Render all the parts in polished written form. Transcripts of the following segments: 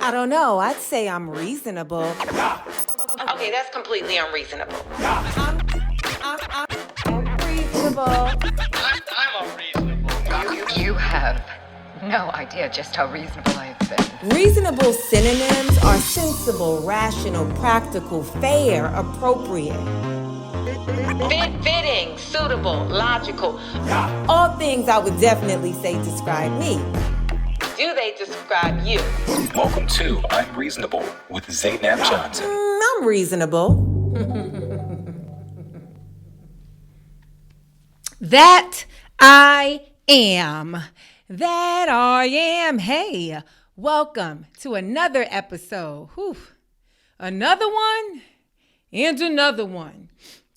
I don't know. I'd say I'm reasonable. Okay, that's completely unreasonable. I'm reasonable. I'm unreasonable. You have no idea just how reasonable I have been. Reasonable synonyms are sensible, rational, practical, fair, appropriate. Fitting, suitable, logical. All things I would definitely say describe me. Do they describe you? Welcome to I'm Reasonable with Zainab Johnson. I'm reasonable. That I am. That I am. Hey, welcome to another episode. Whew. Another one and another one.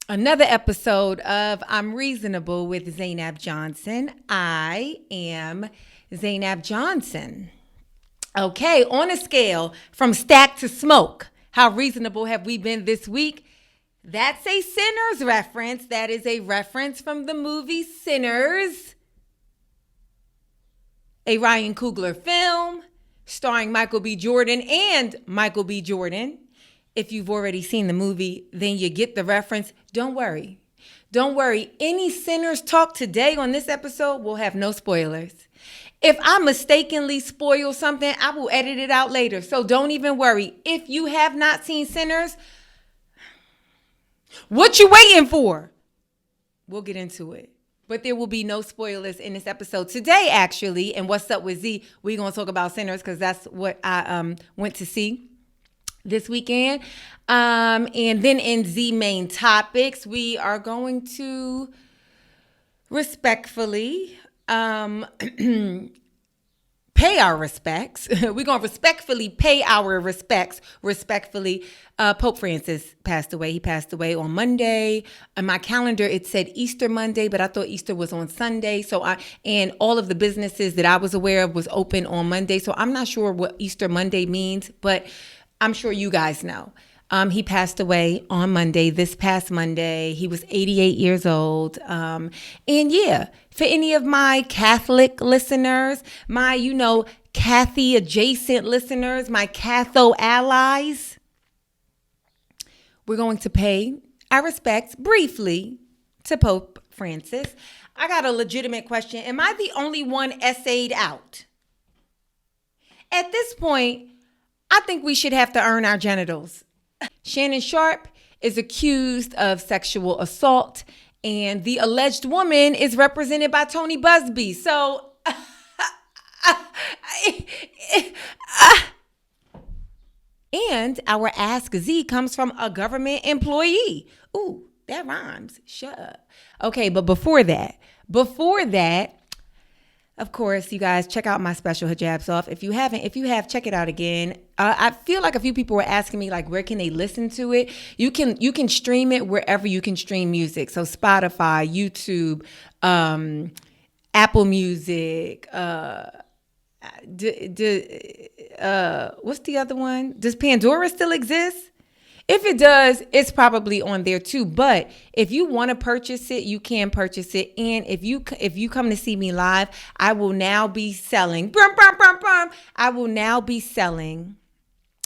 Another episode of I'm Reasonable with Zainab Johnson. I am Zainab Johnson. Okay, on a scale from stack to smoke, how reasonable have we been this week? That's a Sinners reference. That is a reference from the movie Sinners, a Ryan Coogler film starring Michael B. Jordan and Michael B. Jordan. If you've already seen the movie, then you get the reference. Don't worry. Don't worry. Any Sinners talk today on this episode will have no spoilers. If I mistakenly spoil something, I will edit it out later. So don't even worry. If you have not seen Sinners, what you waiting for? We'll get into it. But there will be no spoilers in this episode. Today, actually, and What's Up with Z, we're going to talk about Sinners because that's what I went to see this weekend. And then in Z Main Topics, we are going to respectfully pay our respects. We're going to respectfully pay our respects. Respectfully, Pope Francis passed away. He passed away on Monday. On my calendar, it said Easter Monday, but I thought Easter was on Sunday. And all of the businesses that I was aware of was open on Monday. So I'm not sure what Easter Monday means, but I'm sure you guys know. He passed away on Monday, this past Monday. He was 88 years old. And yeah, for any of my Catholic listeners, my, Cathy adjacent listeners, my Catho allies, we're going to pay our respects briefly to Pope Francis. I got a legitimate question. Am I the only one essayed out? At this point, I think we should have to earn our genitals. Shannon Sharpe is accused of sexual assault, and the alleged woman is represented by Tony Busby. So, and our Ask Z comes from a government employee. Ooh, that rhymes. Shut up. Okay, but before that, of course, you guys check out my special Hijabs Off. If you have, check it out again. I feel like a few people were asking me, like, where can they listen to it? You can stream it wherever you can stream music. So Spotify, YouTube, Apple Music, what's the other one? Does Pandora still exist? If it does, it's probably on there too. But if you want to purchase it, you can purchase it. And if you come to see me live, I will now be selling. I will now be selling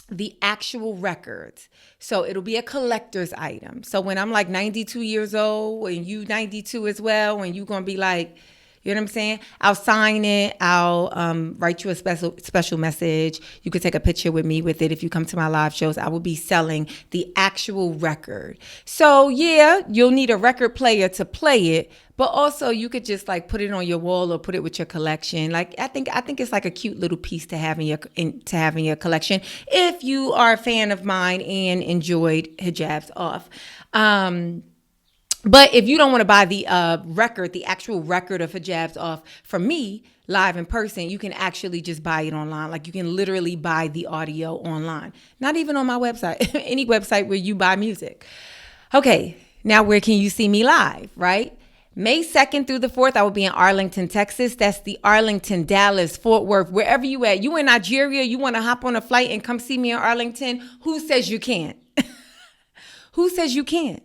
the actual records. So it'll be a collector's item. So when I'm like 92 years old and you 92 as well, and you're going to be like, you know what I'm saying? I'll sign it. I'll write you a special message. You could take a picture with me with it. If you come to my live shows, I will be selling the actual record. So yeah, you'll need a record player to play it, but also you could just like put it on your wall or put it with your collection. Like I think it's like a cute little piece to have in your collection if you are a fan of mine and enjoyed Hijabs Off. But if you don't want to buy the record, the actual record of Hijabs Off from me live in person, you can actually just buy it online. Like you can literally buy the audio online. Not even on my website, any website where you buy music. Okay, now where can you see me live, right? May 2nd through the 4th, I will be in Arlington, Texas. That's the Arlington, Dallas, Fort Worth, wherever you at. You in Nigeria, you want to hop on a flight and come see me in Arlington? Who says you can't? Who says you can't?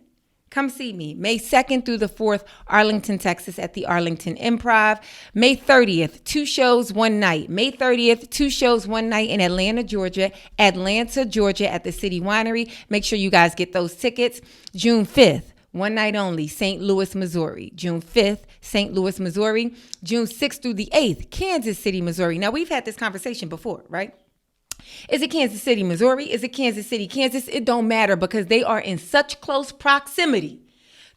Come see me. May 2nd through the 4th, Arlington, Texas at the Arlington Improv. May 30th, 2 shows, 1 night. May 30th, 2 shows, 1 night in Atlanta, Georgia. Atlanta, Georgia at the City Winery. Make sure you guys get those tickets. June 5th, 1 night only, St. Louis, Missouri. June 5th, St. Louis, Missouri. June 6th through the 8th, Kansas City, Missouri. Now, we've had this conversation before, right? Is it Kansas City, Missouri? Is it Kansas City, Kansas? It don't matter because they are in such close proximity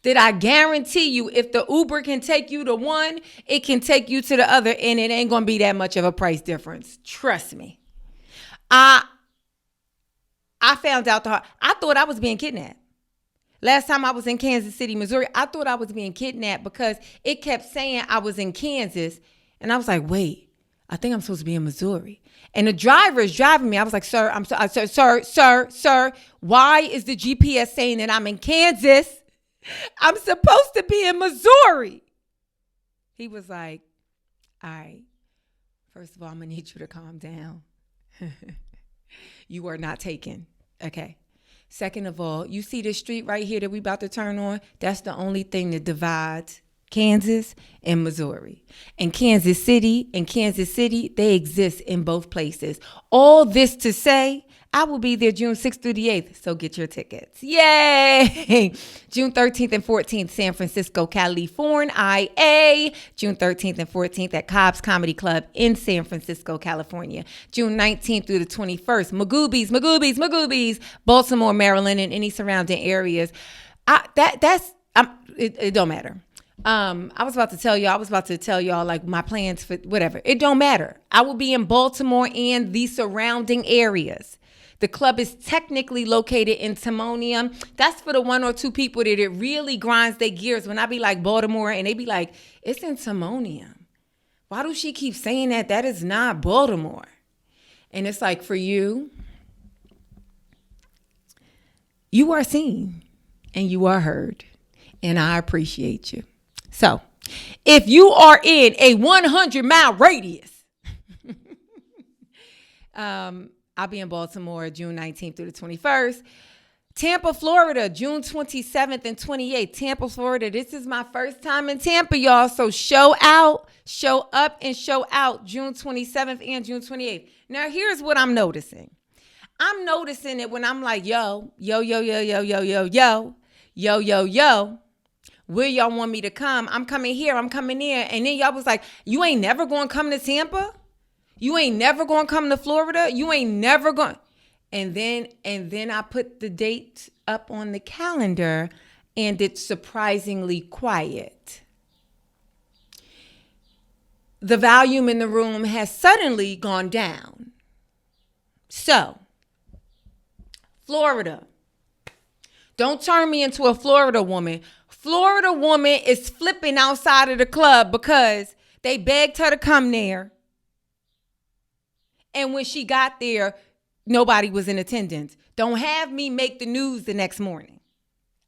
that I guarantee you if the Uber can take you to one, it can take you to the other, and it ain't going to be that much of a price difference. Trust me. I found out I thought I was being kidnapped. Last time I was in Kansas City, Missouri, I thought I was being kidnapped because it kept saying I was in Kansas, and I was like, wait, I think I'm supposed to be in Missouri. And the driver is driving me. I was like, sir, sir, why is the GPS saying that I'm in Kansas? I'm supposed to be in Missouri. He was like, all right, first of all, I'm going to need you to calm down. You are not taken. Okay. Second of all, you see this street right here that we about to turn on? That's the only thing that divides Kansas and Missouri. And Kansas City, they exist in both places. All this to say, I will be there June 6th through the 8th, so get your tickets. Yay! June 13th and 14th, San Francisco, California. June 13th and 14th at Cobb's Comedy Club in San Francisco, California. June 19th through the 21st, Magoobies, Baltimore, Maryland, and any surrounding areas. It don't matter. I was about to tell y'all like my plans for whatever. It don't matter. I will be in Baltimore and the surrounding areas. The club is technically located in Timonium. That's for the 1 or 2 people that it really grinds their gears when I be like Baltimore and they be like, it's in Timonium. Why do she keep saying that? That is not Baltimore. And it's like, for you, you are seen and you are heard. And I appreciate you. So, if you are in a 100-mile radius, I'll be in Baltimore June 19th through the 21st. Tampa, Florida, June 27th and 28th. Tampa, Florida. This is my first time in Tampa, y'all. So show up and show out June 27th and June 28th. Now, here's what I'm noticing. I'm noticing it when I'm like, yo, where y'all want me to come? I'm coming here. I'm coming there. And then y'all was like, you ain't never going to come to Tampa? You ain't never going to come to Florida? You ain't never going. And then I put the date up on the calendar and it's surprisingly quiet. The volume in the room has suddenly gone down. So, Florida. Don't turn me into a Florida woman. Florida woman is flipping outside of the club because they begged her to come there. And when she got there, nobody was in attendance. Don't have me make the news the next morning.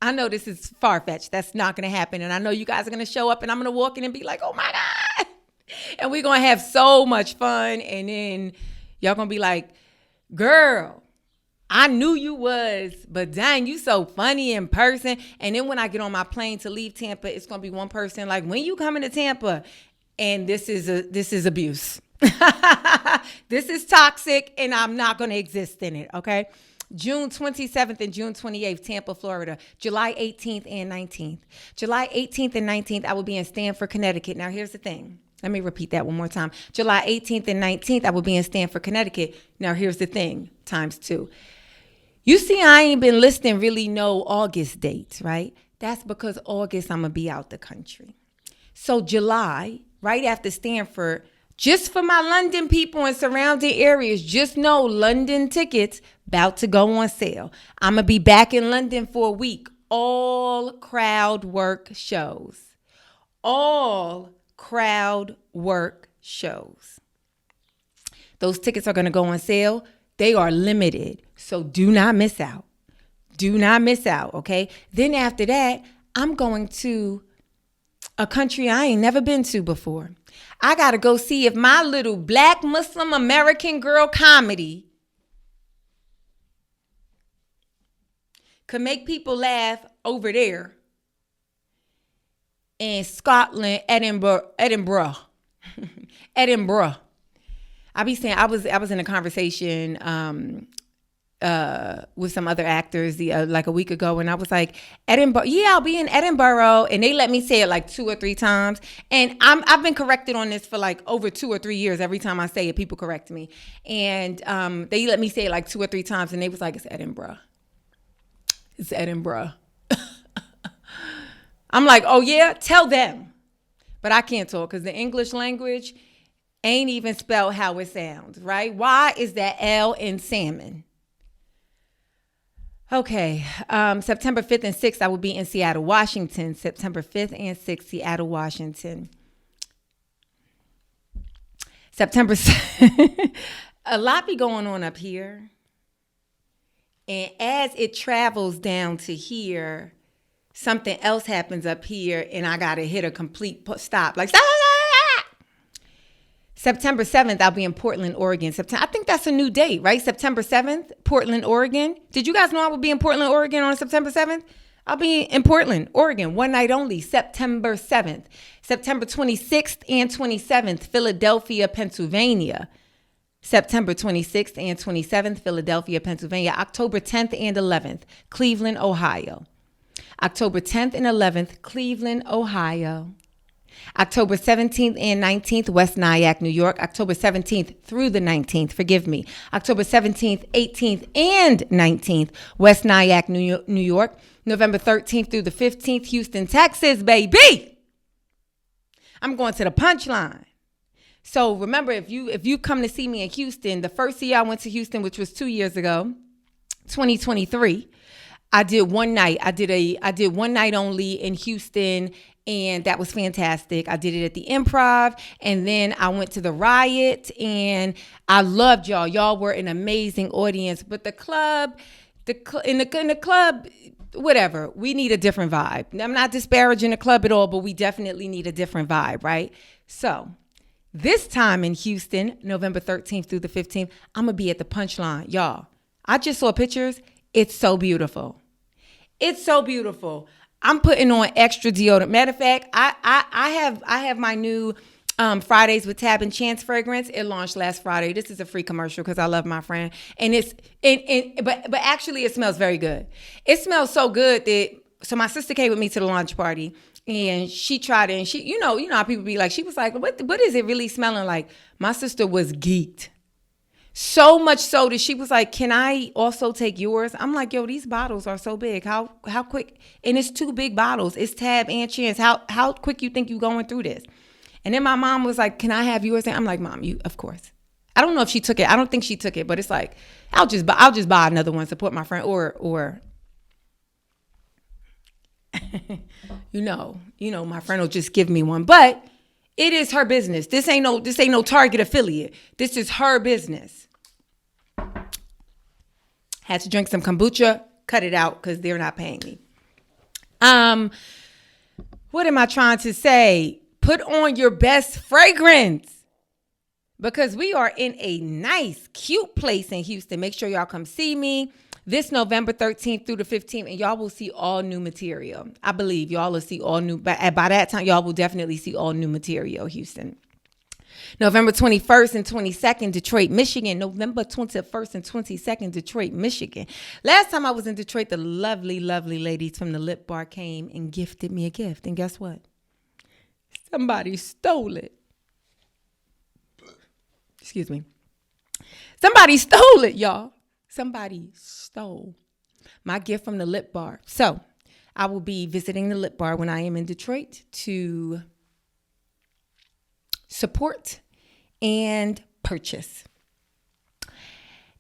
I know this is far-fetched. That's not going to happen. And I know you guys are going to show up and I'm going to walk in and be like, oh my God. And we're going to have so much fun. And then y'all going to be like, girl, I knew you was, but dang, you so funny in person. And then when I get on my plane to leave Tampa, it's going to be one person like, when you coming to Tampa? And this is abuse. This is toxic and I'm not going to exist in it. Okay. June 27th and June 28th, Tampa, Florida. July 18th and 19th. July 18th and 19th, I will be in Stamford, Connecticut. Now, here's the thing. Let me repeat that one more time. July 18th and 19th, I will be in Stamford, Connecticut. Now, here's the thing, times 2. You see, I ain't been listing really no August dates, right? That's because August, I'm going to be out the country. So July, right after Stamford, just for my London people and surrounding areas, just know London tickets about to go on sale. I'm going to be back in London for a week. All crowd work shows. All crowd work shows. Those tickets are going to go on sale. They are limited, so do not miss out. Do not miss out, okay? Then after that, I'm going to a country I ain't never been to before. I got to go see if my little Black Muslim American girl comedy could make people laugh over there in Scotland, Edinburgh. Edinburgh. I be saying I was in a conversation with some other actors like a week ago, and I was like, Edinburgh, yeah, I'll be in Edinburgh, and they let me say it like 2 or 3 times, and I've been corrected on this for like over 2 or 3 years. Every time I say it, people correct me, and they let me say it like 2 or 3 times, and they was like, it's Edinburgh. It's Edinburgh. I'm like, oh yeah, tell them, but I can't talk because the English language ain't even spelled how it sounds, right? Why is that L in salmon? Okay, September 5th and 6th, I will be in Seattle, Washington. September 5th and 6th, Seattle, Washington. September 7th, a lot be going on up here. And as it travels down to here, something else happens up here, and I got to hit a complete stop. Like, stop. September 7th, I'll be in Portland, Oregon. I think that's a new date, right? September 7th, Portland, Oregon. Did you guys know I would be in Portland, Oregon on September 7th? I'll be in Portland, Oregon, one night only, September 7th. September 26th and 27th, Philadelphia, Pennsylvania. September 26th and 27th, Philadelphia, Pennsylvania. October 10th and 11th, Cleveland, Ohio. October 10th and 11th, Cleveland, Ohio. October 17th and 19th, West Nyack, New York. October 17th through the 19th, forgive me. October 17th, 18th, and 19th, West Nyack, New York. November 13th through the 15th, Houston, Texas, baby. I'm going to the punchline. So remember, if you come to see me in Houston, the first year I went to Houston, which was 2 years ago, 2023, I did one night. I did one night only in Houston, and that was fantastic. I did it at the Improv, and then I went to the Riot, and I loved y'all. Y'all were an amazing audience. But the club, in the club, whatever. We need a different vibe. I'm not disparaging the club at all, but we definitely need a different vibe, right? So this time in Houston, November 13th through the 15th, I'm going to be at the Punchline. Y'all, I just saw pictures. It's so beautiful. It's so beautiful. I'm putting on extra deodorant. Matter of fact, I have my new Fridays with Tab and Chance fragrance. It launched last Friday. This is a free commercial because I love my friend. And but actually it smells very good. It smells so good so my sister came with me to the launch party, and she tried it, and she, you know how people be like, she was like, what is it really smelling like? My sister was geeked. So much so that she was like, can I also take yours? I'm like, yo, these bottles are so big. How quick? And it's 2 big bottles. It's Tab and Chance. How quick you think you going through this? And then my mom was like, can I have yours? And I'm like, Mom, you, of course. I don't know if she took it. I don't think she took it, but it's like, I'll just buy another one, support my friend, or you know, my friend will just give me one. But it is her business. This ain't no Target affiliate. This is her business. Had to drink some kombucha, cut it out because they're not paying me. What am I trying to say? Put on your best fragrance, because we are in a nice, cute place in Houston. Make sure y'all come see me this November 13th through the 15th, and y'all will see all new material. I believe y'all will see all new, by that time, y'all will definitely see all new material, Houston. November 21st and 22nd, Detroit, Michigan. November 21st and 22nd, Detroit, Michigan. Last time I was in Detroit, the lovely, lovely ladies from the Lip Bar came and gifted me a gift. And guess what? Somebody stole it. Excuse me. Somebody stole it, y'all. Somebody stole my gift from the Lip Bar. So I will be visiting the Lip Bar when I am in Detroit to support and purchase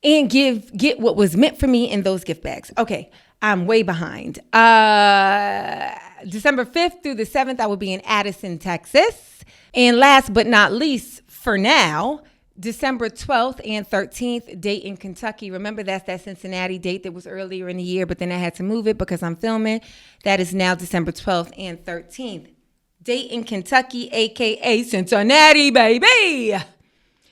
and get what was meant for me in those gift bags. Okay, I'm way behind. December 5th through the 7th, I will be in Addisson, Texas. And last but not least, for now, December 12th and 13th, Dayton, Kentucky. Remember, that's that Cincinnati date that was earlier in the year, but then I had to move it because I'm filming. That is now December 12th and 13th. Dayton, Kentucky, a.k.a. Cincinnati, baby.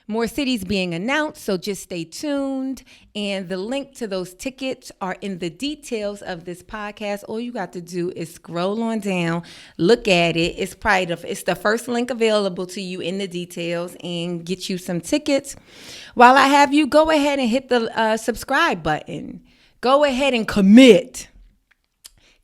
More cities being announced, so just stay tuned. And the link to those tickets are in the details of this podcast. All you got to do is scroll on down, look at it. It's the first link available to you in the details, and get you some tickets. While I have you, go ahead and hit the subscribe button. Go ahead and commit.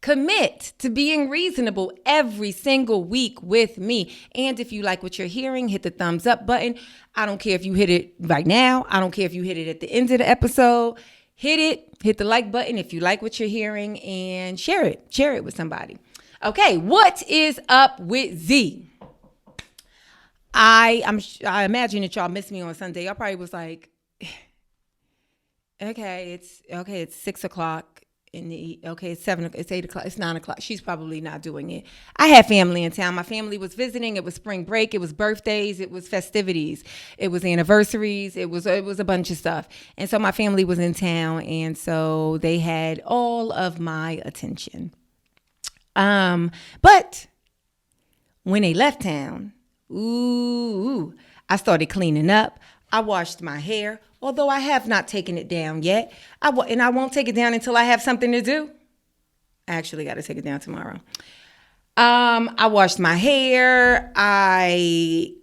Commit to being reasonable every single week with me. And if you like what you're hearing, hit the thumbs up button. I don't care if you hit it right now. I don't care if you hit it at the end of the episode. Hit it. Hit the like button if you like what you're hearing, and share it. Share it with somebody. Okay, what is up with Z? I imagine that y'all missed me on Sunday. Y'all probably was like, it's 6:00. It's 7, it's 8 o'clock, it's 9 o'clock. She's probably not doing it. I had family in town. My family was visiting. It was spring break. It was birthdays. It was festivities. It was anniversaries. It was a bunch of stuff. And so my family was in town, and so they had all of my attention. But when they left town, I started cleaning up. I washed my hair, although I have not taken it down yet. And I won't take it down until I have something to do. I actually got to take it down tomorrow. I washed my hair. I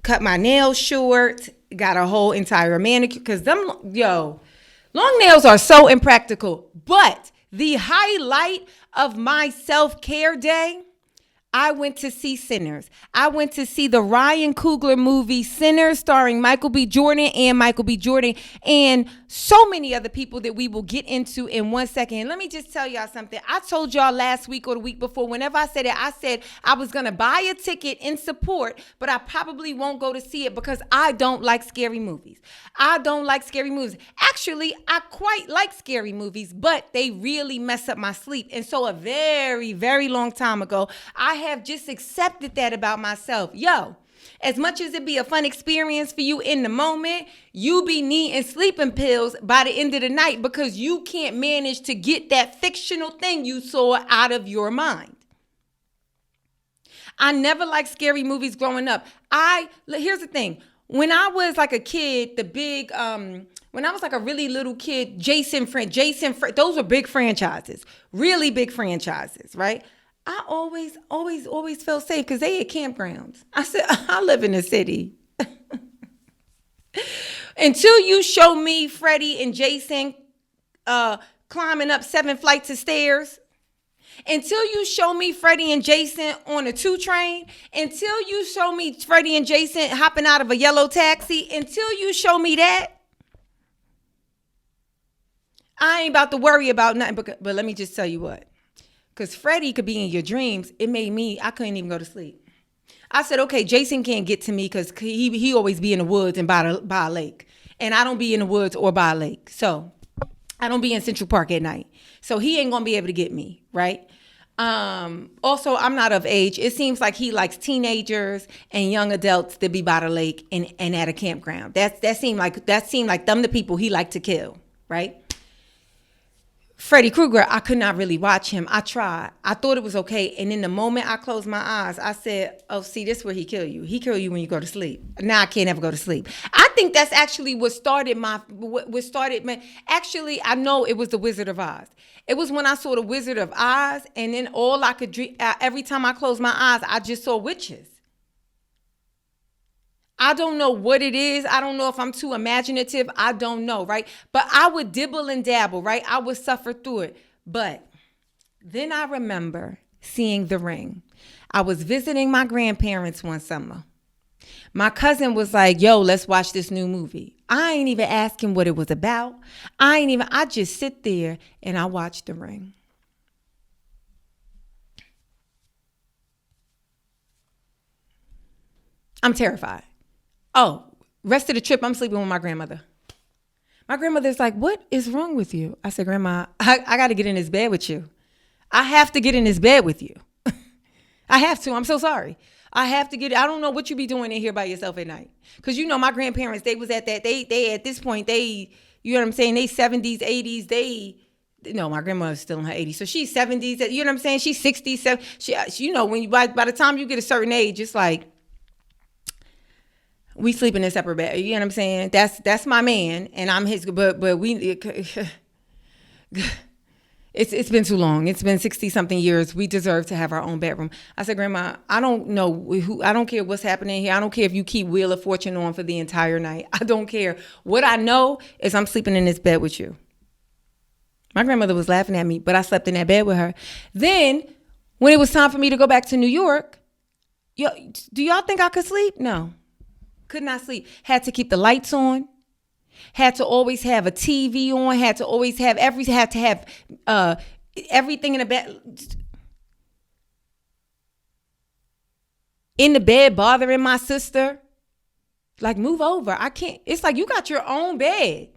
cut my nails short. Got a whole entire manicure. Because long nails are so impractical. But the highlight of my self-care day, I went to see Sinners. I went to see the Ryan Coogler movie Sinners, starring Michael B. Jordan and so many other people that we will get into in 1 second. And let me just tell y'all something. I told y'all last week or the week before, whenever I said it, I said I was going to buy a ticket in support, but I probably won't go to see it because I don't like scary movies. Actually, I quite like scary movies, but they really mess up my sleep. And so a very, very long time ago, I have just accepted that about myself. As much as it be a fun experience for you in the moment, you be needing sleeping pills by the end of the night because you can't manage to get that fictional thing you saw out of your mind. I never liked scary movies growing up. Here's the thing. When I was like a kid, when I was like a really little kid, Jason, those were big franchises, really big franchises, right? I always felt safe because they had campgrounds. I said, I live in the city. Until you show me Freddie and Jason climbing up 7 flights of stairs, until you show me Freddie and Jason on a 2 train, until you show me Freddie and Jason hopping out of a yellow taxi, until you show me that, I ain't about to worry about nothing. But let me just tell you what. Because Freddie could be in your dreams. It made me, I couldn't even go to sleep. I said, okay, Jason can't get to me because he always be in the woods and by a lake. And I don't be in the woods or by a lake. So I don't be in Central Park at night. So he ain't going to be able to get me, right? Also, I'm not of age. It seems like he likes teenagers and young adults that be by the lake and at a campground. That seemed like them the people he liked to kill, right? Freddy Krueger, I could not really watch him. I tried. I thought it was okay. And in the moment I closed my eyes, I said, oh, see, this is where he kill you. He kill you when you go to sleep. Now I can't ever go to sleep. I think that's actually what started actually, I know it was The Wizard of Oz. It was when I saw The Wizard of Oz, and then all I could dream, every time I closed my eyes, I just saw witches. I don't know what it is. I don't know if I'm too imaginative. I don't know, right? But I would dibble and dabble, right? I would suffer through it. But then I remember seeing The Ring. I was visiting my grandparents one summer. My cousin was like, yo, let's watch this new movie. I ain't even asking what it was about. I just sit there and I watch The Ring. I'm terrified. Oh, rest of the trip, I'm sleeping with my grandmother. My grandmother's like, what is wrong with you? I said, Grandma, I got to get in this bed with you. I have to get in this bed with you. I have to. I'm so sorry. I have to get it. I don't know what you be doing in here by yourself at night. Because, you know, my grandparents, they was at that. They at this point, you know what I'm saying? They 70s, 80s. No, my grandmother's still in her 80s. So she's 70s. You know what I'm saying? She's 60s. She you know, when by the time you get a certain age, it's like, we sleep in a separate bed. You know what I'm saying? That's my man, and I'm his. But we. It's been too long. It's been 60-something years. We deserve to have our own bedroom. I said, Grandma, I don't know who. I don't care what's happening here. I don't care if you keep Wheel of Fortune on for the entire night. I don't care. What I know is I'm sleeping in this bed with you. My grandmother was laughing at me, but I slept in that bed with her. Then, when it was time for me to go back to New York, do y'all think I could sleep? No. Could not sleep. Had to keep the lights on. Had to always have a TV on. Had to always have everything in the bed. In the bed, bothering my sister. Like, move over. I can't. It's like, you got your own bed.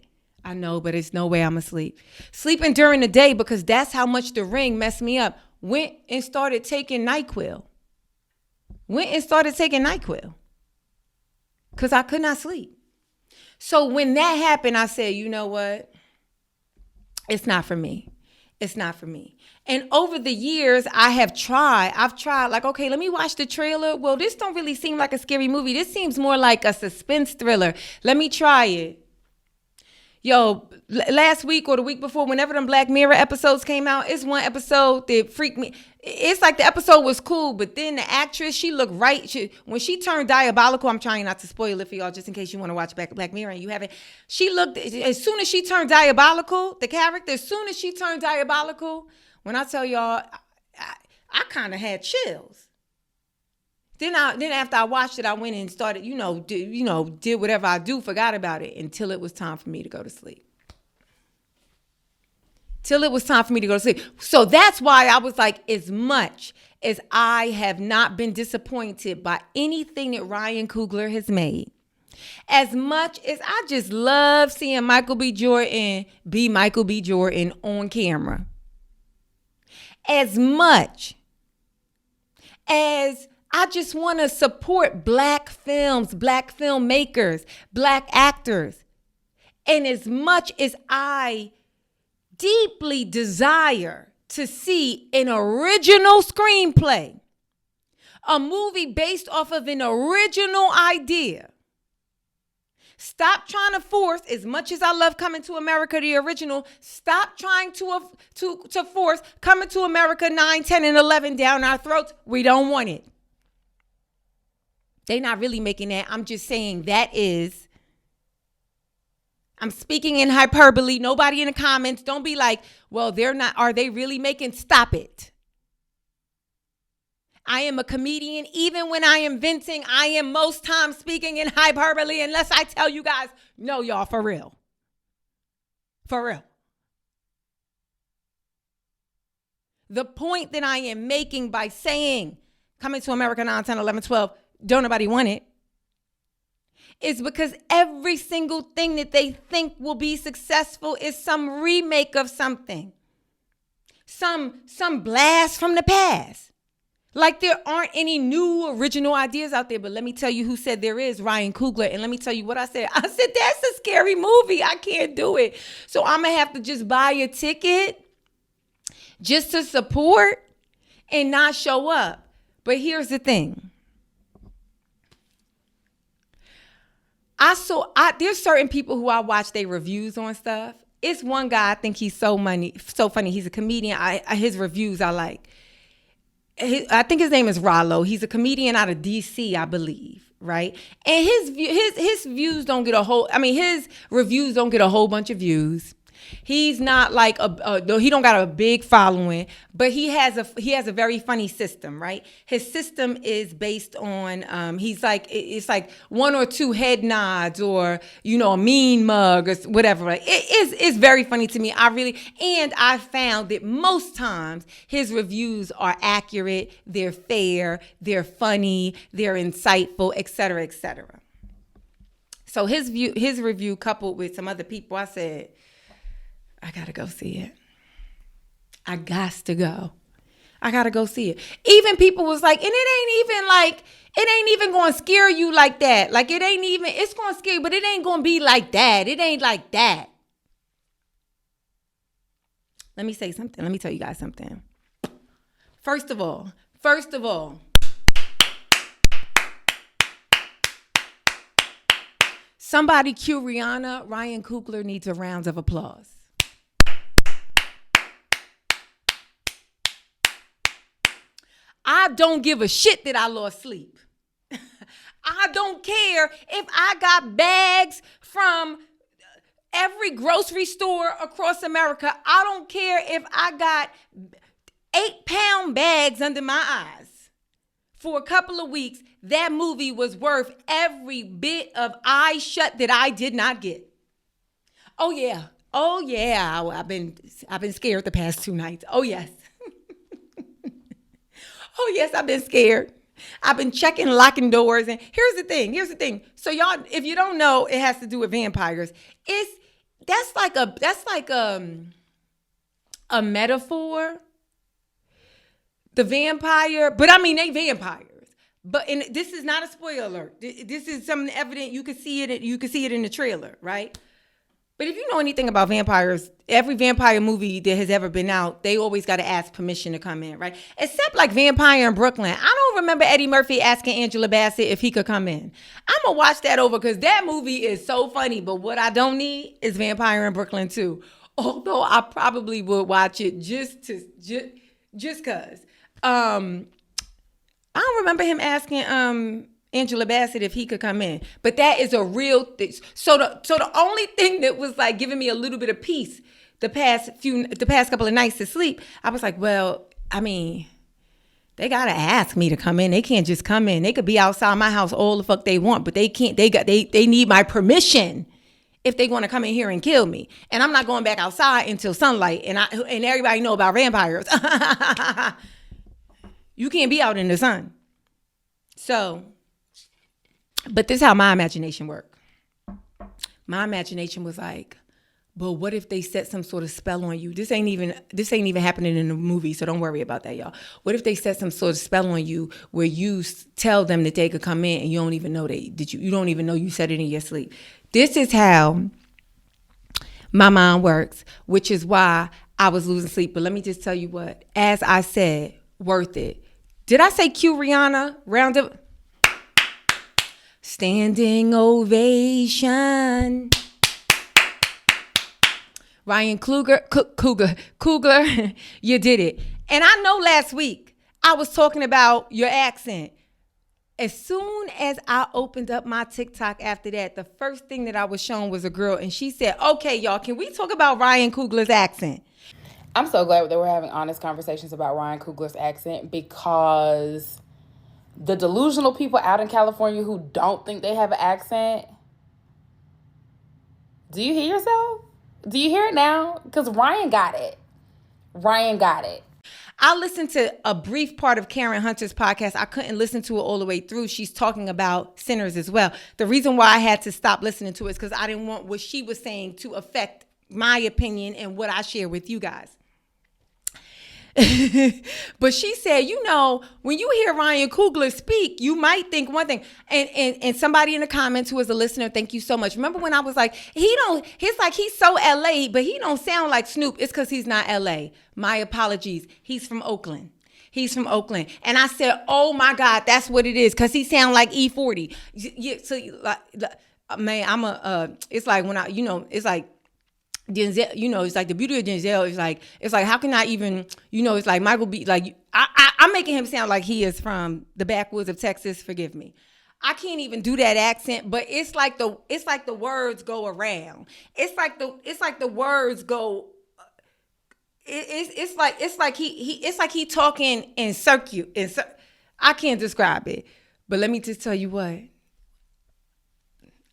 I know, but it's no way I'm asleep. Sleeping during the day, because that's how much the Ring messed me up. Went and started taking NyQuil. Because I could not sleep. So when that happened, I said, you know what? It's not for me. It's not for me. And over the years, I've tried like, okay, let me watch the trailer. Well, this don't really seem like a scary movie. This seems more like a suspense thriller. Let me try it. Yo, last week or the week before, whenever them Black Mirror episodes came out, it's one episode that freaked me. It's like the episode was cool, but then the actress, she looked right. When she turned diabolical, I'm trying not to spoil it for y'all, just in case you want to watch Black Mirror and you haven't. She looked, as soon as she turned diabolical, the character, when I tell y'all, I kind of had chills. Then after I watched it, I went and started, did whatever I do, forgot about it until it was time for me to go to sleep. So that's why I was like, as much as I have not been disappointed by anything that Ryan Coogler has made, as much as I just love seeing Michael B. Jordan be Michael B. Jordan on camera, as much as I just want to support Black films, Black filmmakers, Black actors. And as much as I deeply desire to see an original screenplay, a movie based off of an original idea, stop trying to force, as much as I love Coming to America, the original, stop trying to force Coming to America 9, 10, and 11 down our throats. We don't want it. They're not really making that. I'm just saying I'm speaking in hyperbole. Nobody in the comments, don't be like, well, they're not. Are they really making? Stop it. I am a comedian. Even when I am venting, I am most times speaking in hyperbole unless I tell you guys, no, y'all, for real. For real. The point that I am making by saying Coming to America 9, 10, 11, 12, don't nobody want it, is because every single thing that they think will be successful is some remake of something. Some blast from the past. Like there aren't any new original ideas out there. But let me tell you who said there is, Ryan Coogler. And let me tell you what I said. I said, that's a scary movie. I can't do it. So I'm going to have to just buy a ticket just to support and not show up. But here's the thing. There's certain people who I watch their reviews on stuff. It's one guy, I think he's so funny. He's a comedian. His reviews I like. I think his name is Rollo. He's a comedian out of DC, I believe, right? And his views don't get his reviews don't get a whole bunch of views. He's not like he don't got a big following, but he has a very funny system, right? His system is based on it's like one or two head nods or a mean mug or whatever. Right? It's very funny to me. I found that most times his reviews are accurate, they're fair, they're funny, they're insightful, et cetera, et cetera. So his review coupled with some other people, I said, I gotta go see it. I got to go. I gotta go see it. Even people was like, and it ain't even gonna scare you like that. Like it's gonna scare you, but it ain't gonna be like that. It ain't like that. Let me say something. Let me tell you guys something. First of all, 1 Somebody cue Rihanna. Ryan Coogler needs a round of applause. I don't give a shit that I lost sleep. I don't care if I got bags from every grocery store across America. I don't care if I got 8-pound bags under my eyes. For a couple of weeks, that movie was worth every bit of eye shut that I did not get. Oh yeah. I've been scared the past 2 nights. Oh yes. Oh yes, I've been scared. I've been checking, locking doors. And here's the thing. So y'all, if you don't know, it has to do with vampires. That's like a metaphor. The vampire, but I mean, they vampires. But this is not a spoiler alert. This is something evident. You can see it. You can see it in the trailer, right? But if you know anything about vampires, every vampire movie that has ever been out, they always got to ask permission to come in, right? Except like Vampire in Brooklyn. I don't remember Eddie Murphy asking Angela Bassett if he could come in. I'm going to watch that over because that movie is so funny. But what I don't need is Vampire in Brooklyn 2. Although I probably would watch it just because. I don't remember him asking Angela Bassett if he could come in, but that is a real thing. So the only thing that was like giving me a little bit of peace the past couple of nights to sleep, I was like, well, I mean, they gotta ask me to come in. They can't just come in. They could be outside my house all the fuck they want, but they can't. They need my permission if they want to come in here and kill me. And I'm not going back outside until sunlight. And everybody know about vampires. You can't be out in the sun. So, but this is how my imagination worked. My imagination was like, but what if they set some sort of spell on you? This ain't even happening in the movie, so don't worry about that, y'all. What if they set some sort of spell on you where you tell them that they could come in and you don't even know you don't even know you said it in your sleep? This is how my mind works, which is why I was losing sleep. But let me just tell you what, as I said, worth it. Did I say cue Rihanna? Round of standing ovation. Ryan Coogler, you did it. And I know last week I was talking about your accent. As soon as I opened up my TikTok after that, the first thing that I was shown was a girl, and she said, okay, y'all, can we talk about Ryan Coogler's accent? I'm so glad that we're having honest conversations about Ryan Coogler's accent, because the delusional people out in California who don't think they have an accent, do you hear yourself? Do you hear it now? Because Ryan got it. I listened to a brief part of Karen Hunter's podcast. I couldn't listen to it all the way through. She's talking about sinners as well. The reason why I had to stop listening to it is because I didn't want what she was saying to affect my opinion and what I share with you guys. But she said, when you hear Ryan Coogler speak, you might think one thing. And somebody in the comments who is a listener, thank you so much. Remember when I was like, he's so LA, but he don't sound like Snoop. It's because he's not LA. My apologies. He's from Oakland. And I said, oh my God, that's what it is. Because he sound like E40. Yeah, so man, it's like when it's like, Denzel, it's like the beauty of Denzel is like, it's like, how can I even, it's like Michael B. Like, I'm making him sound like he is from the backwoods of Texas. Forgive me. I can't even do that accent, but it's like the words go around. It's like the words go. It's like he talking in circuit. I can't describe it, but let me just tell you what.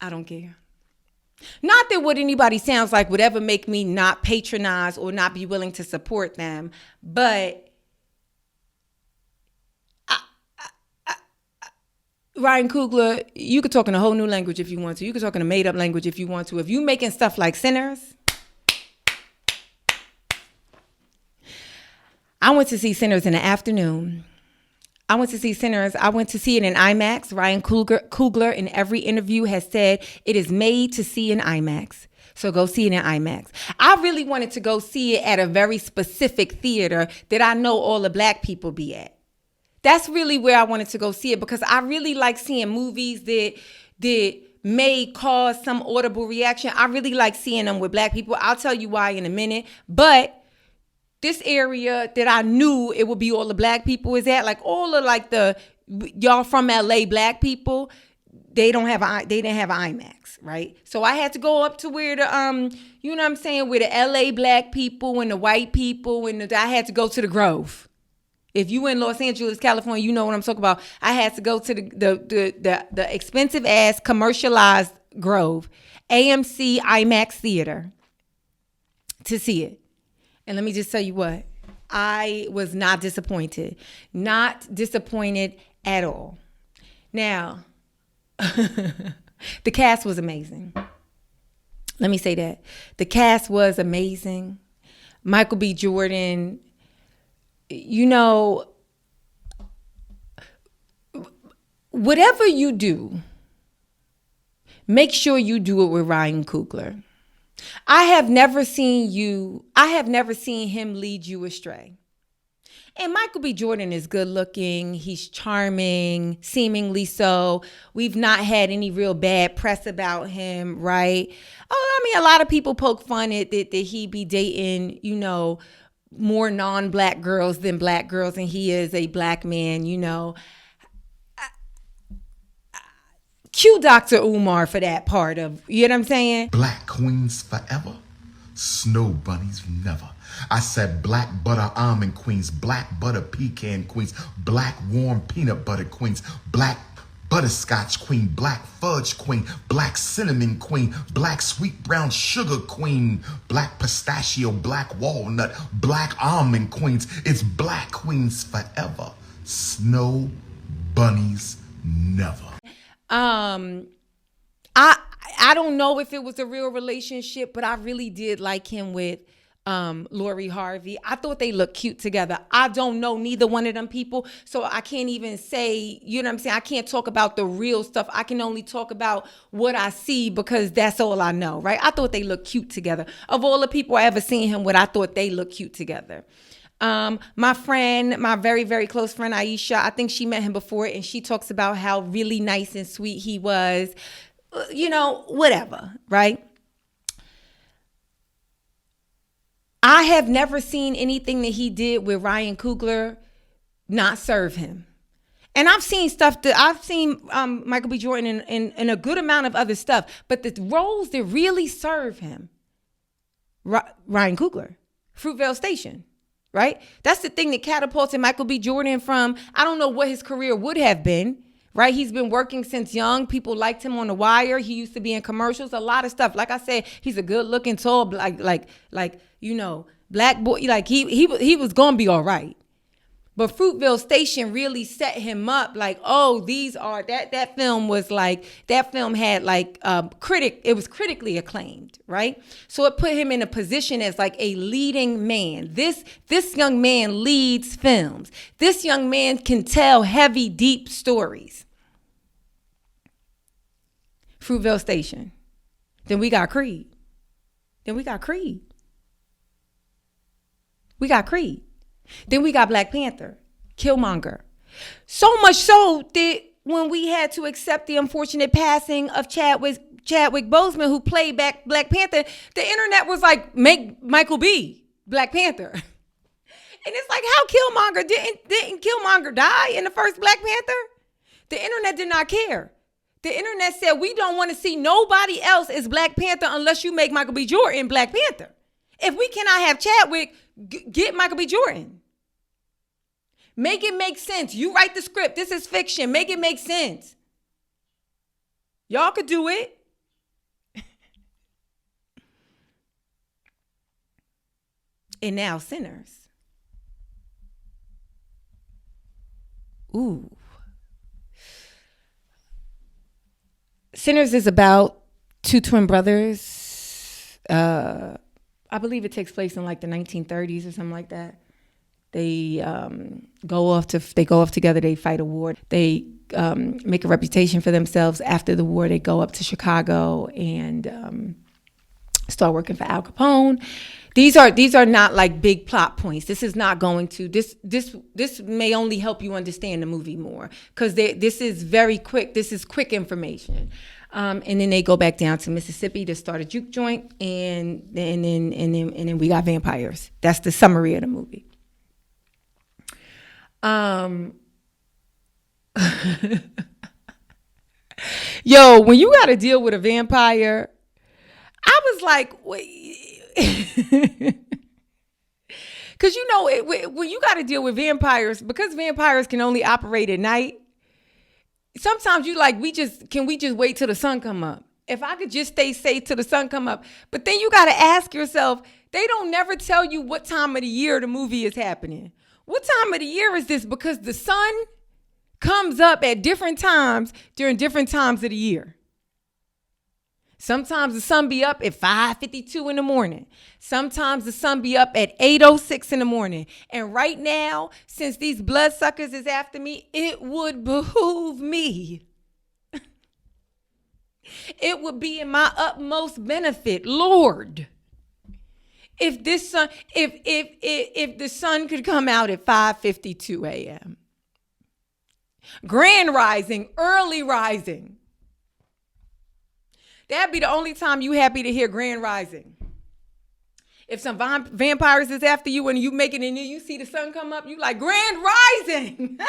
I don't care. Not that what anybody sounds like would ever make me not patronize or not be willing to support them, but Ryan Coogler, you could talk in a whole new language if you want to. You could talk in a made-up language if you want to. If you making stuff like Sinners, I went to see Sinners in the afternoon. I went to see Sinners. I went to see it in IMAX. Ryan Coogler in every interview has said it is made to see in IMAX. So go see it in IMAX. I really wanted to go see it at a very specific theater that I know all the black people be at. That's really where I wanted to go see it, because I really like seeing movies that may cause some audible reaction. I really like seeing them with black people. I'll tell you why in a minute. But this area that I knew it would be all the black people is at, like all of like the y'all from LA black people, they didn't have IMAX, right? So I had to go up to where the you know what I'm saying, where the LA black people and the white people and I had to go to the Grove. If you in Los Angeles, California, you know what I'm talking about. I had to go to the expensive ass commercialized Grove, AMC IMAX theater to see it. And let me just tell you what, I was not disappointed. Not disappointed at all. Now, the cast was amazing. Let me say that. The cast was amazing. Michael B. Jordan, you know, whatever you do, make sure you do it with Ryan Coogler. I have never seen him lead you astray. And Michael B. Jordan is good looking. He's charming, seemingly so. We've not had any real bad press about him, right? Oh, I mean, a lot of people poke fun at that he be dating, you know, more non-black girls than black girls, and he is a black man, you know. Cue Dr. Umar for that part of, you know what I'm saying? Black queens forever, snow bunnies never. I said black butter almond queens, black butter pecan queens, black warm peanut butter queens, black butterscotch queen, black fudge queen, black cinnamon queen, black sweet brown sugar queen, black pistachio, black walnut, black almond queens. It's black queens forever, snow bunnies never. I don't know if it was a real relationship, but I really did like him with Lori Harvey. I thought they looked cute together. I don't know neither one of them people, so I can't even say, you know what I'm saying? I can't talk about the real stuff. I can only talk about what I see because that's all I know, right? I thought they looked cute together. Of all the people I ever seen him with, I thought they looked cute together. My friend, my very, very close friend, Aisha, I think she met him before, and she talks about how really nice and sweet he was, you know, whatever, right? I have never seen anything that he did with Ryan Coogler not serve him. And I've seen stuff that I've seen Michael B. Jordan in a good amount of other stuff, but the roles that really serve him, Ryan Coogler, Fruitvale Station, right? That's the thing that catapulted Michael B. Jordan from, I don't know what his career would have been, right? He's been working since young. People liked him on The Wire. He used to be in commercials, a lot of stuff. Like I said, he's a good looking, tall, like you know, black boy. Like he was gonna be all right. But Fruitvale Station really set him up like, oh, these are, that film was like, that film had like it was critically acclaimed, right? So it put him in a position as like a leading man. This young man leads films. This young man can tell heavy, deep stories. Fruitvale Station. Then we got Creed. Then we got Creed. Then we got Black Panther, Killmonger. So much so that when we had to accept the unfortunate passing of Chadwick Boseman, who played Black Panther, the internet was like, make Michael B. Black Panther. And it's like, how Killmonger, didn't Killmonger die in the first Black Panther? The internet did not care. The internet said, we don't want to see nobody else as Black Panther unless you make Michael B. Jordan Black Panther. If we cannot have Chadwick, get Michael B. Jordan. Make it make sense. You write the script. This is fiction. Make it make sense. Y'all could do it. And now Sinners. Ooh. Sinners is about two twin brothers. I believe it takes place in like the 1930s or something like that. They go off together. They fight a war. They make a reputation for themselves. After the war, they go up to Chicago and start working for Al Capone. These are not like big plot points. This is not going to this may only help you understand the movie more because this is very quick. This is quick information. And then they go back down to Mississippi to start a juke joint, and then we got vampires. That's the summary of the movie. Yo, when you got to deal with a vampire, I was like, wait. Because when you got to deal with vampires, because vampires can only operate at night, sometimes you like, can we just wait till the sun come up? If I could just stay safe till the sun come up. But then you got to ask yourself, they don't never tell you what time of the year the movie is happening. What time of the year is this? Because the sun comes up at different times during different times of the year. Sometimes the sun be up at 5:52 in the morning. Sometimes the sun be up at 8:06 in the morning. And right now, since these bloodsuckers is after me, it would behoove me. It would be in my utmost benefit, Lord, if this sun, if the sun could come out at 5:52 a.m. Grand rising, early rising. That'd be the only time you happy to hear grand rising. If some vampires is after you and you make it in there, you see the sun come up, you like, grand rising.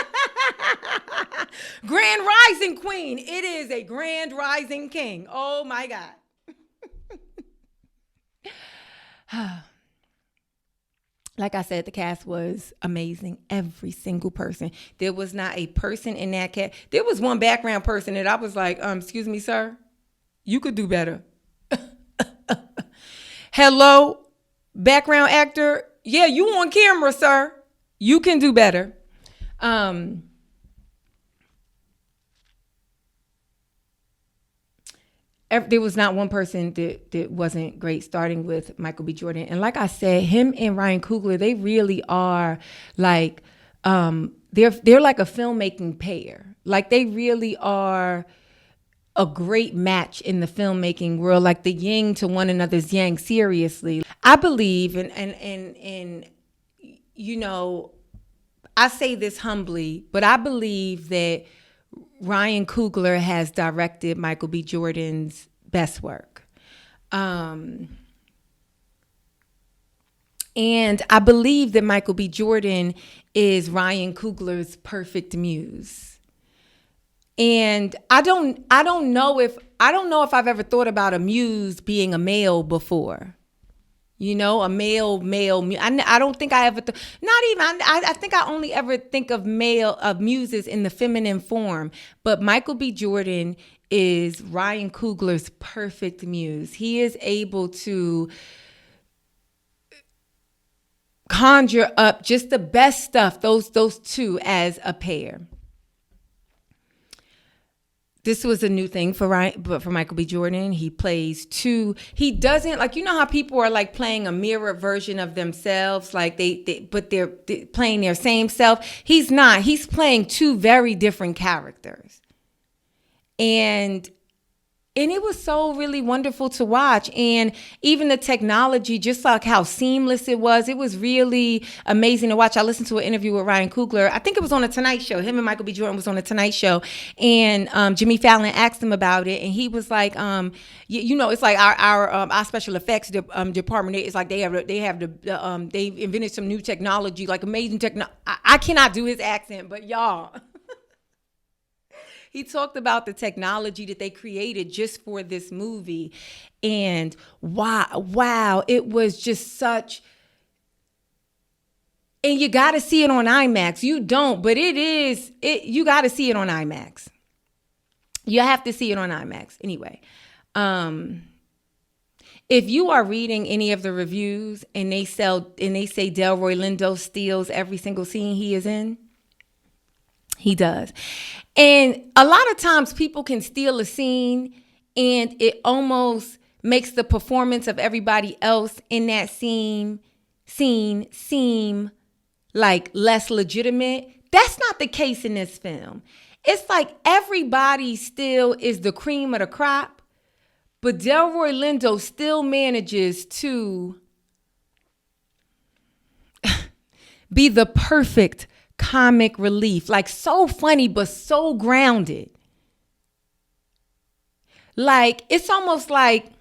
Grand rising queen. It is a grand rising king. Oh my God. Like I said, the cast was amazing. Every single person. There was not a person in that cast. There was one background person that I was like, excuse me, sir, you could do better. Hello, background actor. Yeah, you on camera, sir. You can do better. There was not one person that wasn't great, starting with Michael B. Jordan. And like I said, him and Ryan Coogler, they really are like, they're like a filmmaking pair. Like they really are a great match in the filmmaking world, like the yin to one another's yang, seriously. I believe, and you know, I say this humbly, but I believe that Ryan Coogler has directed Michael B. Jordan's best work. And I believe that Michael B. Jordan is Ryan Coogler's perfect muse. And I don't know if I've ever thought about a muse being a male before. You know, a male. I don't think I ever, I think I only ever think of muses in the feminine form. But Michael B. Jordan is Ryan Coogler's perfect muse. He is able to conjure up just the best stuff, those two as a pair. This was a new thing for Michael B. Jordan. He plays two. He doesn't, like, you know how people are like playing a mirror version of themselves, like but they're playing their same self. He's not. He's playing two very different characters. And it was so really wonderful to watch. And even the technology, just like how seamless it was really amazing to watch. I listened to an interview with Ryan Coogler. I think it was on The Tonight Show. Him and Michael B. Jordan was on The Tonight Show. And Jimmy Fallon asked him about it. And he was like, you know, it's like our special effects department. It's like they invented some new technology, like amazing technology. I cannot do his accent, but y'all. He talked about the technology that they created just for this movie. And wow, it was just such, and you got to see it on IMAX. You don't, but you got to see it on IMAX. You have to see it on IMAX. Anyway, if you are reading any of the reviews and they say Delroy Lindo steals every single scene he is in, he does. And a lot of times people can steal a scene and it almost makes the performance of everybody else in that scene seem like less legitimate. That's not the case in this film. It's like everybody still is the cream of the crop, but Delroy Lindo still manages to be the perfect comic relief, like so funny but so grounded. Like, it's almost like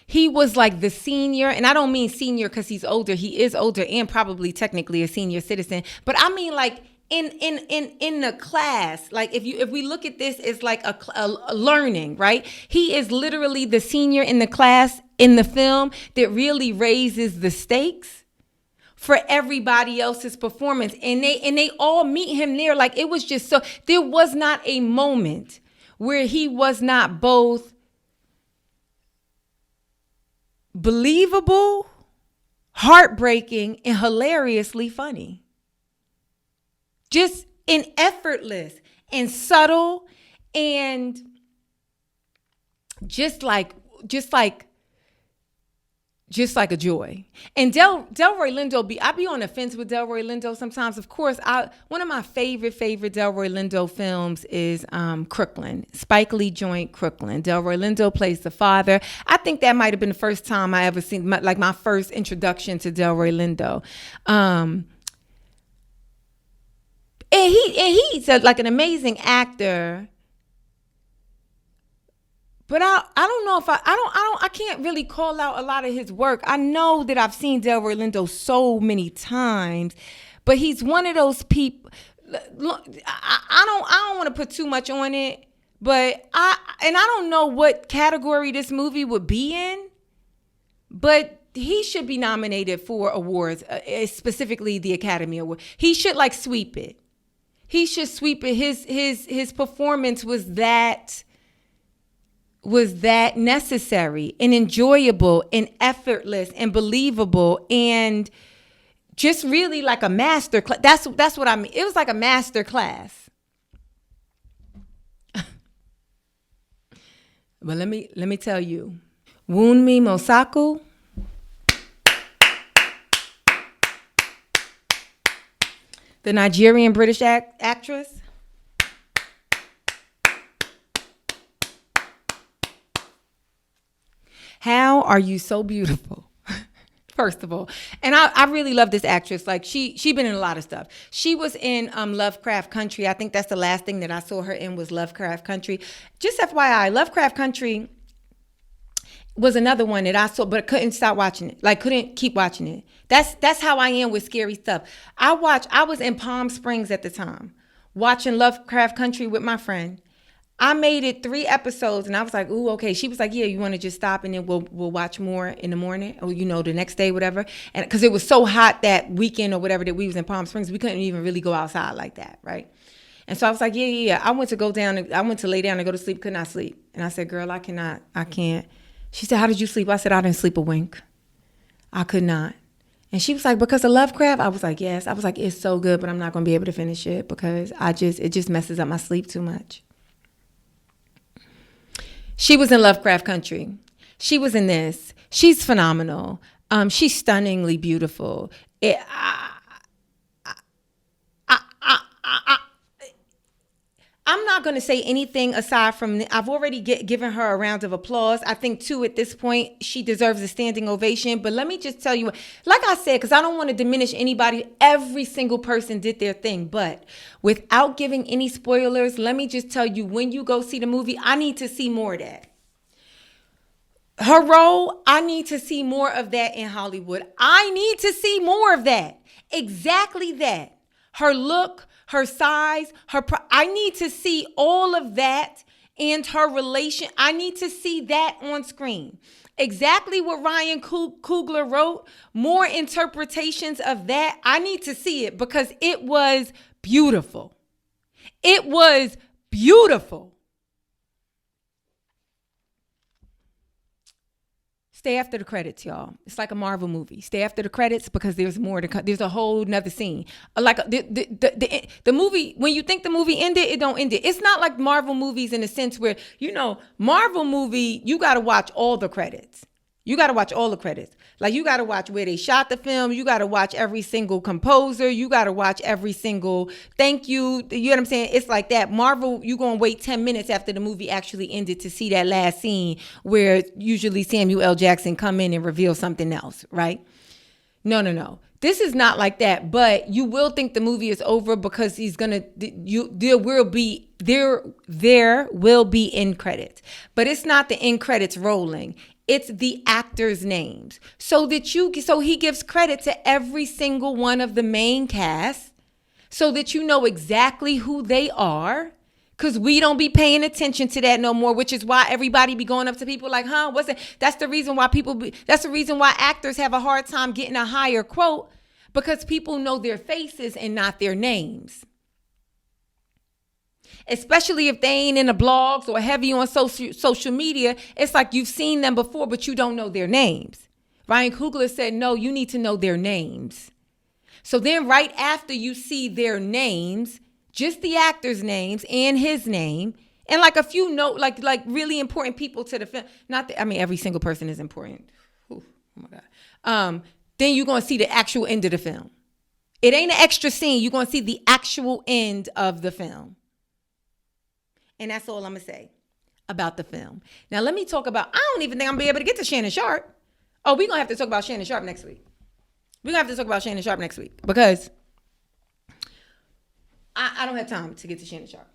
he was like the senior, and I don't mean senior because he's older. He is older and probably technically a senior citizen. But I mean like in the class, like if we look at this as like a learning, right? He is literally the senior in the class in the film that really raises the stakes for everybody else's performance. And they all meet him there. Like, it was just so, there was not a moment where he was not both believable, heartbreaking, and hilariously funny. Just effortless and subtle and just like a joy. And Delroy Lindo, I be on the fence with Delroy Lindo sometimes. Of course, one of my favorite Delroy Lindo films is Crooklyn, Spike Lee joint Crooklyn. Delroy Lindo plays the father. I think that might have been the first time I ever seen, my first introduction to Delroy Lindo. And he's like an amazing actor. But I don't know if I can't really call out a lot of his work. I know that I've seen Delroy Lindo so many times, but he's one of those people. I don't want to put too much on it, but I don't know what category this movie would be in, but he should be nominated for awards, specifically the Academy Award. He should like sweep it. He should sweep it. His performance was that necessary and enjoyable and effortless and believable and just really like a master class. That's what I mean. It was like a master class. But let me tell you, Wunmi Mosaku, the Nigerian British actress. How are you so beautiful? First of all. And I really love this actress. Like she been in a lot of stuff. She was in Lovecraft Country. I think that's the last thing that I saw her in was Lovecraft Country. Just FYI, Lovecraft Country was another one that I saw, but couldn't stop watching it. Like couldn't keep watching it. That's how I am with scary stuff. I was in Palm Springs at the time, watching Lovecraft Country with my friend. I made it 3 episodes and I was like, ooh, okay. She was like, yeah, you want to just stop and then we'll watch more in the morning or, the next day, whatever. And because it was so hot that weekend or whatever that we was in Palm Springs, we couldn't even really go outside like that, right? And so I was like, yeah. I went to lay down and go to sleep, could not sleep. And I said, girl, I can't. She said, how did you sleep? I said, I didn't sleep a wink. I could not. And she was like, because of Lovecraft? I was like, yes. I was like, it's so good, but I'm not going to be able to finish it because it just messes up my sleep too much. She was in Lovecraft Country. She was in this. She's phenomenal. She's stunningly beautiful. I'm not going to say anything aside from, I've already given her a round of applause. I think, too, at this point, she deserves a standing ovation. But let me just tell you, like I said, because I don't want to diminish anybody, every single person did their thing. But without giving any spoilers, let me just tell you, when you go see the movie, I need to see more of that. Her role, I need to see more of that in Hollywood. I need to see more of that. Exactly that. Her look, her size, I need to see all of that and her relation. I need to see that on screen. Exactly what Ryan Coogler wrote, more interpretations of that. I need to see it because it was beautiful. It was beautiful. Stay after the credits, y'all. It's like a Marvel movie. Stay after the credits because there's more to come. There's a whole nother scene. Like the movie, when you think the movie ended, it don't end it. It's not like Marvel movies in the sense where, Marvel movie, you got to watch all the credits. You got to watch all the credits. Like you got to watch where they shot the film. You got to watch every single composer. You got to watch every single thank you. You know what I'm saying? It's like that. Marvel, you going to wait 10 minutes after the movie actually ended to see that last scene where usually Samuel L. Jackson come in and reveal something else, right? No. This is not like that, but you will think the movie is over because there will be end credits. But it's not the end credits rolling. It's the actors' names. So he gives credit to every single one of the main cast so that you know exactly who they are. Because we don't be paying attention to that no more, which is why everybody be going up to people like, what's that? That's the reason why that's the reason why actors have a hard time getting a higher quote, because people know their faces and not their names. Especially if they ain't in the blogs or heavy on social media. It's like you've seen them before, but you don't know their names. Ryan Coogler said, no, you need to know their names. So then right after you see their names, just the actors' names and his name, and like a few like really important people to the film. Every single person is important. Ooh, oh my God. Then you're going to see the actual end of the film. It ain't an extra scene. You're going to see the actual end of the film. And that's all I'm going to say about the film. Now, let me talk about, I don't even think I'm going to be able to get to Shannon Sharpe. Oh, we're going to have to talk about Shannon Sharpe next week. We're going to have to talk about Shannon Sharpe next week because I don't have time to get to Shannon Sharpe.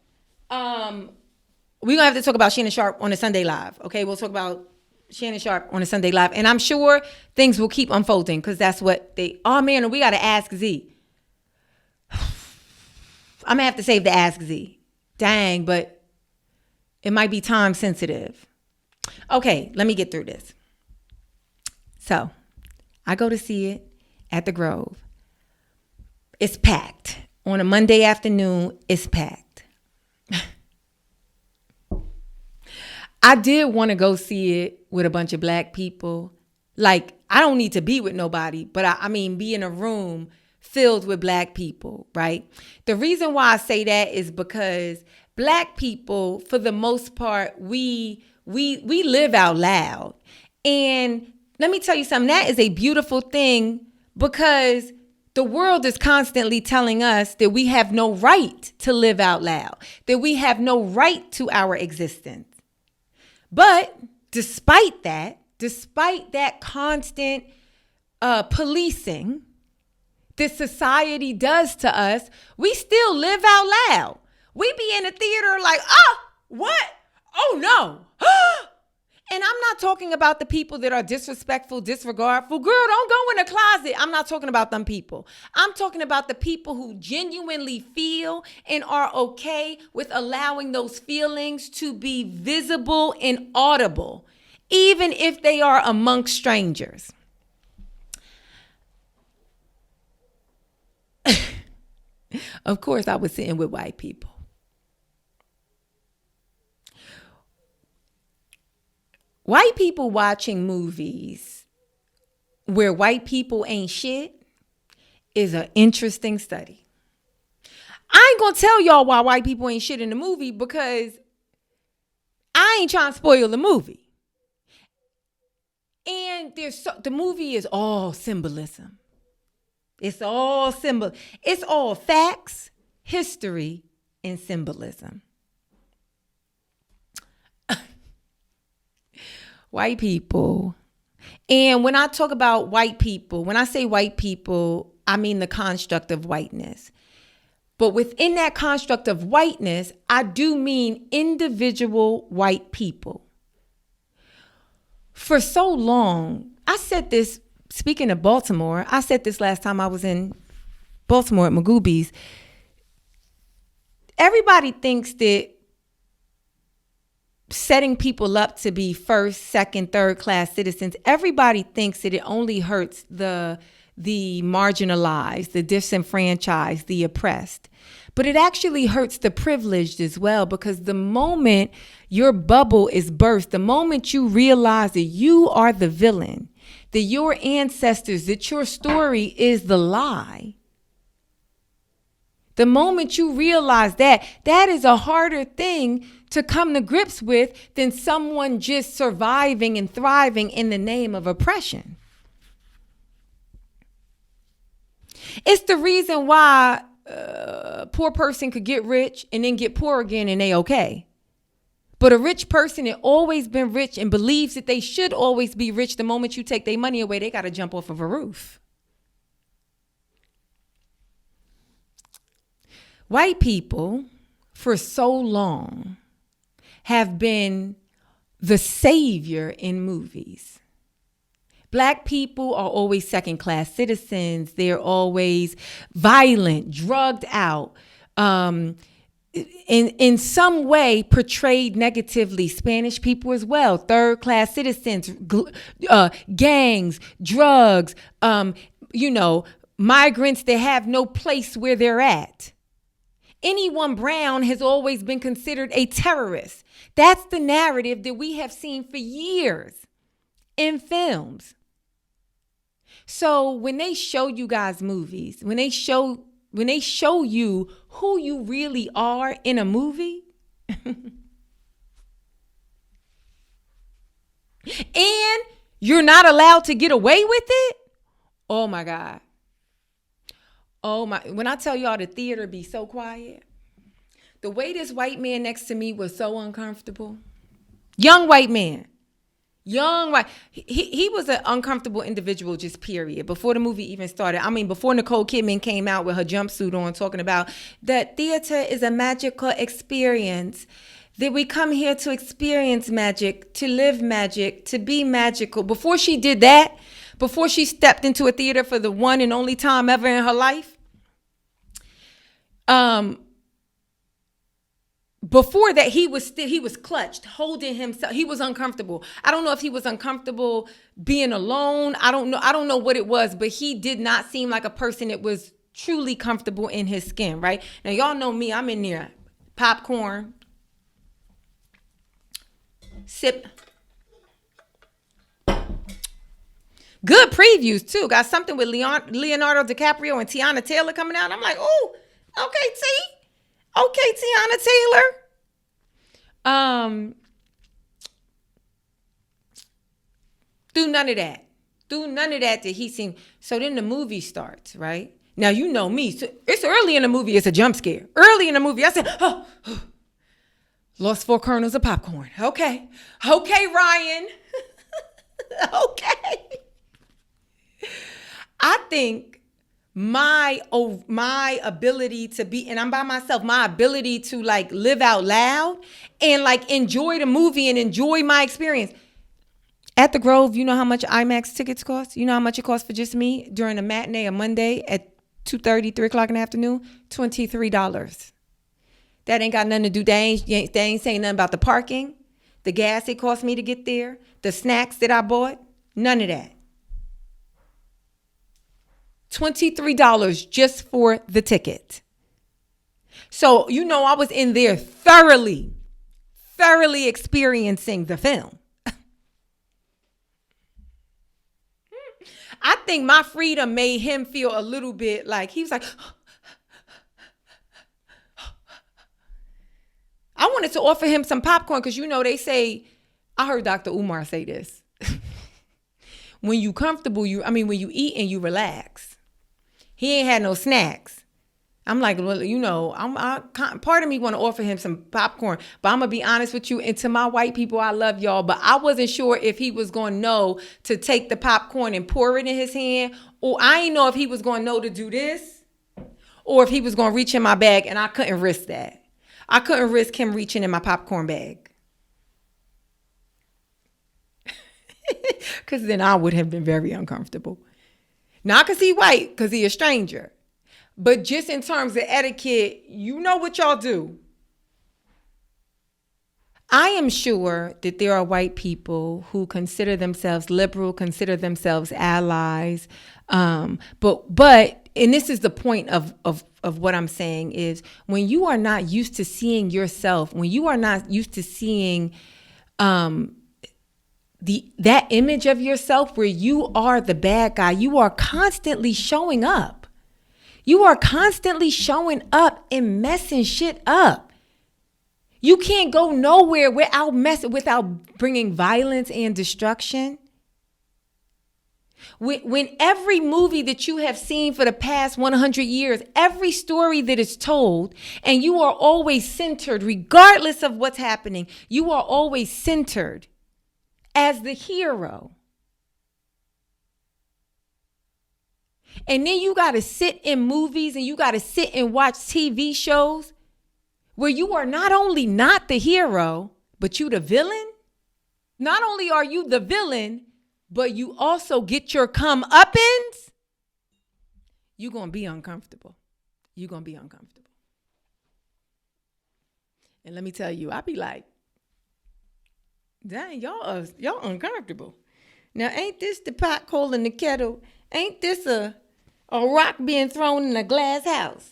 We're going to have to talk about Shannon Sharpe on a Sunday Live. Okay, we'll talk about Shannon Sharpe on a Sunday Live. And I'm sure things will keep unfolding because that's what and we got to Ask Z. I'm going to have to save the Ask Z. Dang, but it might be time sensitive. Okay, let me get through this. So, I go to see it at the Grove. It's packed. On a Monday afternoon, it's packed. I did want to go see it with a bunch of black people. Like, I don't need to be with nobody, but I mean, be in a room filled with black people, right? The reason why I say that is because black people, for the most part, we live out loud. And let me tell you something, that is a beautiful thing because the world is constantly telling us that we have no right to live out loud, that we have no right to our existence. But despite that constant policing that society does to us, we still live out loud. We be in the theater like, what? Oh, no. And I'm not talking about the people that are disrespectful, disregardful. Girl, don't go in the closet. I'm not talking about them people. I'm talking about the people who genuinely feel and are okay with allowing those feelings to be visible and audible, even if they are amongst strangers. Of course, I was sitting with white people. White people watching movies where white people ain't shit is an interesting study. I ain't gonna tell y'all why white people ain't shit in the movie because I ain't trying to spoil the movie. And the movie is all symbolism. It's all It's all facts, history, and symbolism. White people. And when I talk about white people, when I say white people, I mean the construct of whiteness. But within that construct of whiteness, I do mean individual white people. For so long, I said this, speaking of Baltimore, I said this last time I was in Baltimore at Magooby's. Everybody thinks that setting people up to be first, second, third class citizens, everybody thinks that it only hurts the marginalized, the disenfranchised, the oppressed. But it actually hurts the privileged as well, because the moment your bubble is burst, the moment you realize that you are the villain, that your ancestors, that your story is the lie, the moment you realize that is a harder thing to come to grips with than someone just surviving and thriving in the name of oppression. It's the reason why a poor person could get rich and then get poor again and they okay. But a rich person that always been rich and believes that they should always be rich, the moment you take their money away, they got to jump off of a roof. White people for so long have been the savior in movies. Black people are always second-class citizens. They're always violent, drugged out, in some way portrayed negatively. Spanish people as well, third-class citizens, gangs, drugs, migrants that have no place where they're at. Anyone brown has always been considered a terrorist. That's the narrative that we have seen for years in films. So when they show you guys movies, when they show you who you really are in a movie, and you're not allowed to get away with it, oh my God. Oh my, when I tell y'all the theater be so quiet, the way this white man next to me was so uncomfortable. Young white man. Young white. He was an uncomfortable individual, just period. Before the movie even started. I mean, before Nicole Kidman came out with her jumpsuit on talking about that theater is a magical experience. That we come here to experience magic, to live magic, to be magical. Before she did that, before she stepped into a theater for the one and only time ever in her life, before that, he was clutched, holding himself. He was uncomfortable. I don't know if he was uncomfortable being alone. I don't know what it was, but he did not seem like a person that was truly comfortable in his skin, right? Now, y'all know me. I'm in there. Popcorn. Sip. Good previews, too. Got something with Leonardo DiCaprio and Tiana Taylor coming out. I'm like, oh, okay, T. Okay, Tiana Taylor. Do none of that. Do none of that he seemed. So then the movie starts, right? Now, you know me. So it's early in the movie. It's a jump scare. Early in the movie, I said, oh, lost 4 kernels of popcorn. Okay, Ryan. Okay. I think my ability to be, and I'm by myself, my ability to like live out loud and like enjoy the movie and enjoy my experience. At the Grove, you know how much IMAX tickets cost? You know how much it costs for just me during a matinee, a Monday at 2:30, 3 o'clock in the afternoon? $23. That ain't got nothing to do. They ain't saying nothing about the parking, the gas it cost me to get there, the snacks that I bought, none of that. $23 just for the ticket. So, I was in there thoroughly experiencing the film. I think my freedom made him feel a little bit like, he was like, I wanted to offer him some popcorn because, they say, I heard Dr. Umar say this. When you comfortable, when you eat and you relax. He ain't had no snacks. I'm like, well, part of me want to offer him some popcorn, but I'm going to be honest with you. And to my white people, I love y'all, but I wasn't sure if he was going to know to take the popcorn and pour it in his hand, or I ain't know if he was going to know to do this, or if he was going to reach in my bag, and I couldn't risk that. I couldn't risk him reaching in my popcorn bag. Because then I would have been very uncomfortable. Not because he white, because he a stranger. But just in terms of etiquette, you know what y'all do. I am sure that there are white people who consider themselves liberal, consider themselves allies. But and this is the point of what I'm saying is when you are not used to seeing yourself, when you are not used to seeing that image of yourself where you are the bad guy, you are constantly showing up. You are constantly showing up and messing shit up. You can't go nowhere without bringing violence and destruction. When every movie that you have seen for the past 100 years, every story that is told, and you are always centered, regardless of what's happening, you are always centered as the hero. And then you got to sit in movies and you got to sit and watch TV shows where you are not only not the hero, but you the villain. Not only are you the villain, but you also get your comeuppance. You're going to be uncomfortable. You're going to be uncomfortable. And let me tell you, I be like, dang, y'all uncomfortable. Now, ain't this the pot calling the kettle? Ain't this a rock being thrown in a glass house?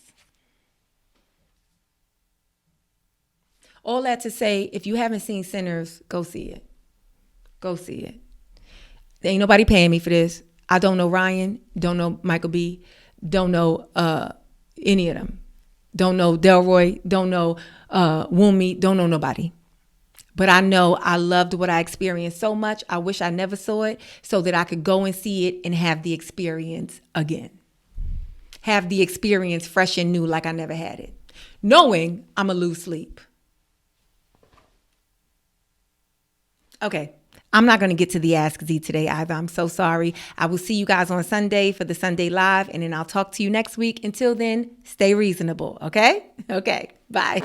All that to say, if you haven't seen Sinners, go see it. Go see it. There ain't nobody paying me for this. I don't know Ryan, don't know Michael B, don't know any of them. Don't know Delroy, don't know Wunmi, don't know nobody. But I know I loved what I experienced so much. I wish I never saw it so that I could go and see it and have the experience again. Have the experience fresh and new like I never had it. Knowing I'm going to lose sleep. Okay. I'm not going to get to the Ask Z today either. I'm so sorry. I will see you guys on Sunday for the Sunday Live, and then I'll talk to you next week. Until then, stay reasonable, okay? Okay, bye.